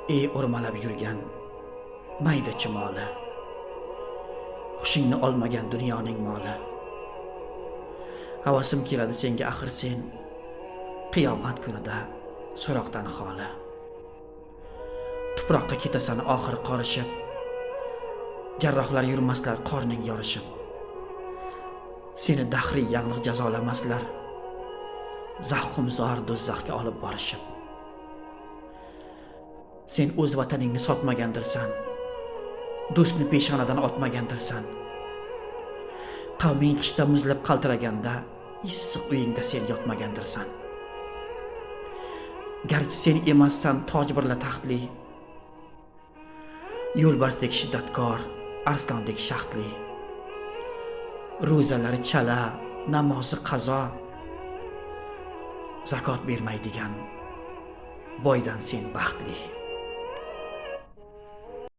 ey o'rmalab yurgan mayda chumoli, hushingni olmagan dunyoning moli. Havasim keladi senga axir sen qiyomat kunida so'roqdan xoli. Tuproqqa ketasan oxir qorishib, jarrohlar yurmaslar qorning yorishib. Seni dahriy yanglig' jazolamaslar, zavqumzor do'zaxga olib borishib. Sen o'z vataningni sotmagandirsan, do'stni peshonadan otmagandirsan. Qavming qishda muzlab qaltiraganda issiq uyingda sen yotmagandirsan. Garchi sen emassan toj birla taxtli, yo'lbarsdek shiddatkor, arslondek shaxtli. Ro'zalari chala, namozi qazo, zakot bermaydigan boydan sen baxtli.